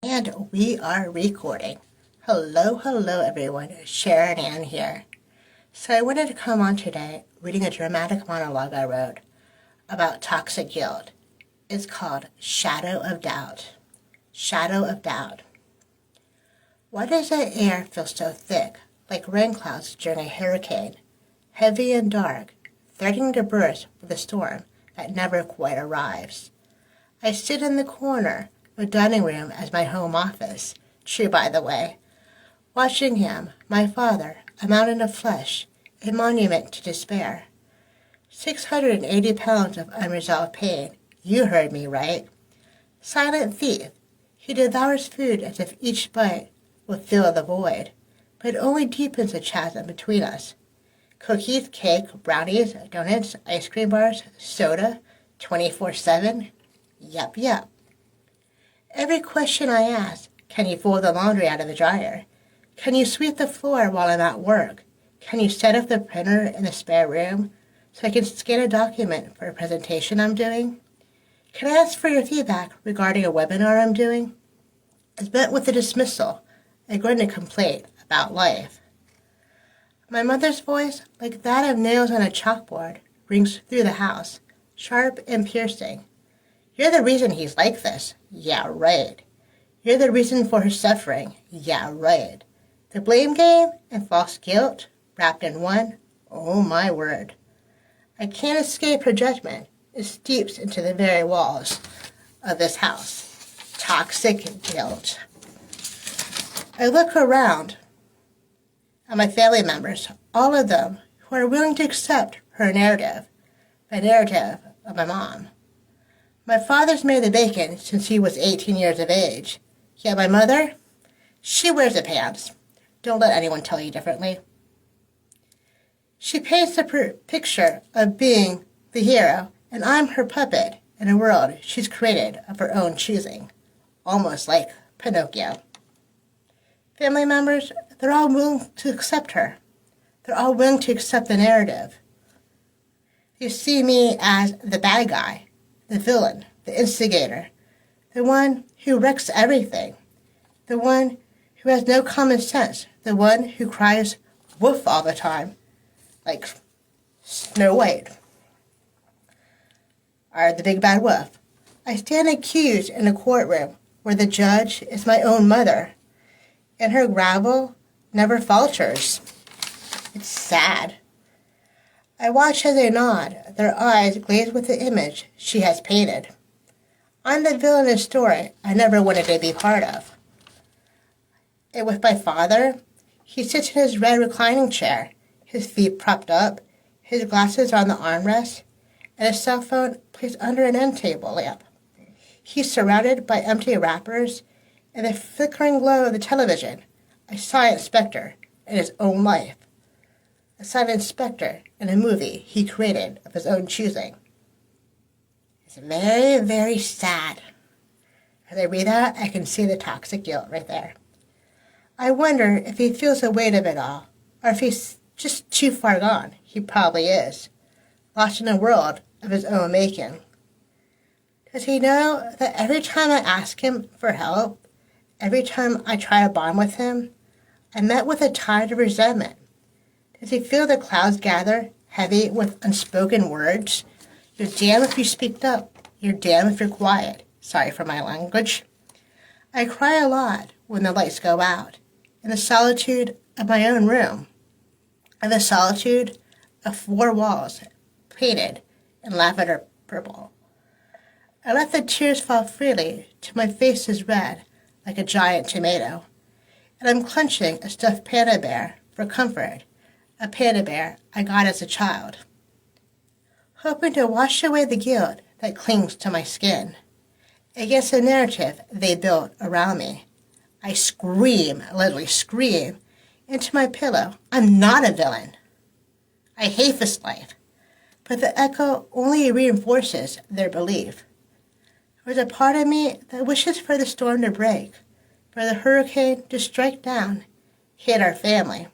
And we are recording. Hello everyone. Sharon Ann here. So I wanted to come on today reading a dramatic monologue I wrote about toxic guilt. It's called Shadow of Doubt. Shadow of Doubt. Why does the air feel so thick, like rain clouds during a hurricane, heavy and dark, threatening to burst with a storm that never quite arrives? I sit in the corner the dining room as my home office, true by the way, watching him, my father, a mountain of flesh, a monument to despair. 680 pounds of unresolved pain, you heard me right. Silent thief, he devours food as if each bite will fill the void, but only deepens the chasm between us. Cookies, cake, brownies, donuts, ice cream bars, soda, 24/7. Yup. Every question I ask, can you fold the laundry out of the dryer? Can you sweep the floor while I'm at work? Can you set up the printer in the spare room so I can scan a document for a presentation I'm doing? Can I ask for your feedback regarding a webinar I'm doing? It's met with a dismissal, a grunted complaint about life. My mother's voice, like that of nails on a chalkboard, rings through the house, sharp and piercing. You're the reason he's like this. Yeah, right. You're the reason for his suffering. Yeah, right. The blame game and false guilt wrapped in one. Oh, my word. I can't escape her judgment. It steeps into the very walls of this house. Toxic guilt. I look around at my family members, all of them who are willing to accept her narrative, the narrative of my mom. My father's made the bacon since he was 18 years of age. Yet my mother, she wears the pants. Don't let anyone tell you differently. She paints the picture of being the hero, and I'm her puppet in a world she's created of her own choosing, almost like Pinocchio. Family members, they're all willing to accept her. They're all willing to accept the narrative. You see me as the bad guy, the villain, the instigator, the one who wrecks everything, the one who has no common sense, the one who cries woof all the time, like Snow White, or the big bad wolf. I stand accused in a courtroom where the judge is my own mother, and her gravel never falters. It's sad. I watch as they nod, their eyes glazed with the image she has painted. I'm the villain in a story I never wanted to be part of. And with my father, he sits in his red reclining chair, his feet propped up, his glasses on the armrest, and his cell phone placed under an end table lamp. He's surrounded by empty wrappers and the flickering glow of the television, a silent specter in his own life. A silent inspector in a movie he created of his own choosing. It's very, very sad. As I read that, I can see the toxic guilt right there. I wonder if he feels the weight of it all, or if he's just too far gone. He probably is, lost in a world of his own making. Does he know that every time I ask him for help, every time I try to bond with him, I'm met with a tide of resentment? Does he feel the clouds gather, heavy with unspoken words? You're damned if you speak up. You're damned if you're quiet. Sorry for my language. I cry a lot when the lights go out, in the solitude of my own room, in the solitude of 4 walls painted in lavender purple. I let the tears fall freely till my face is red like a giant tomato, and I'm clenching a stuffed panda bear for comfort, a panda bear I got as a child, hoping to wash away the guilt that clings to my skin against the narrative they built around me. I scream, literally scream, into my pillow. I'm not a villain. I hate this life, but the echo only reinforces their belief. There's a part of me that wishes for the storm to break, for the hurricane to strike down, hit our family,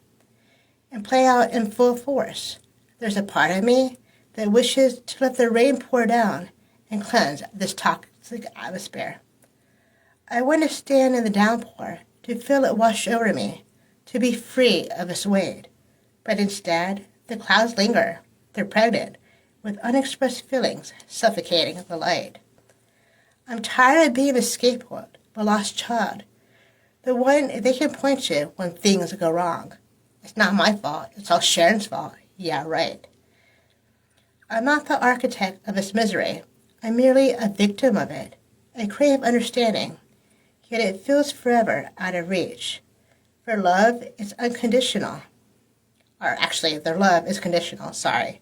and play out in full force. There's a part of me that wishes to let the rain pour down and cleanse this toxic atmosphere. I want to stand in the downpour, to feel it wash over me, to be free of its weight. But instead, the clouds linger. They're pregnant with unexpressed feelings suffocating the light. I'm tired of being the scapegoat, the lost child, the one they can point to when things go wrong. It's not my fault. It's all Sharon's fault. Yeah, right. I'm not the architect of its misery. I'm merely a victim of it. I crave understanding, yet it feels forever out of reach. For love is unconditional. Or actually, their love is conditional, sorry.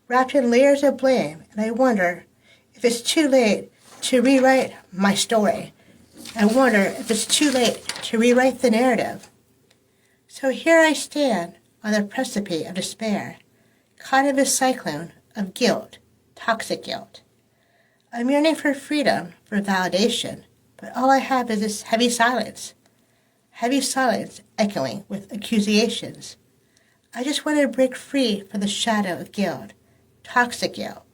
Wrapped in layers of blame, and I wonder if it's too late to rewrite my story. I wonder if it's too late to rewrite the narrative. So here I stand on the precipice of despair, caught in a cyclone of guilt, toxic guilt. I'm yearning for freedom, for validation, but all I have is this heavy silence echoing with accusations. I just want to break free from the shadow of guilt, toxic guilt,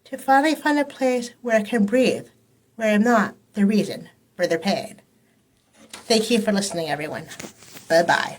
to finally find a place where I can breathe, where I'm not the reason for their pain. Thank you for listening, everyone. Bye-bye.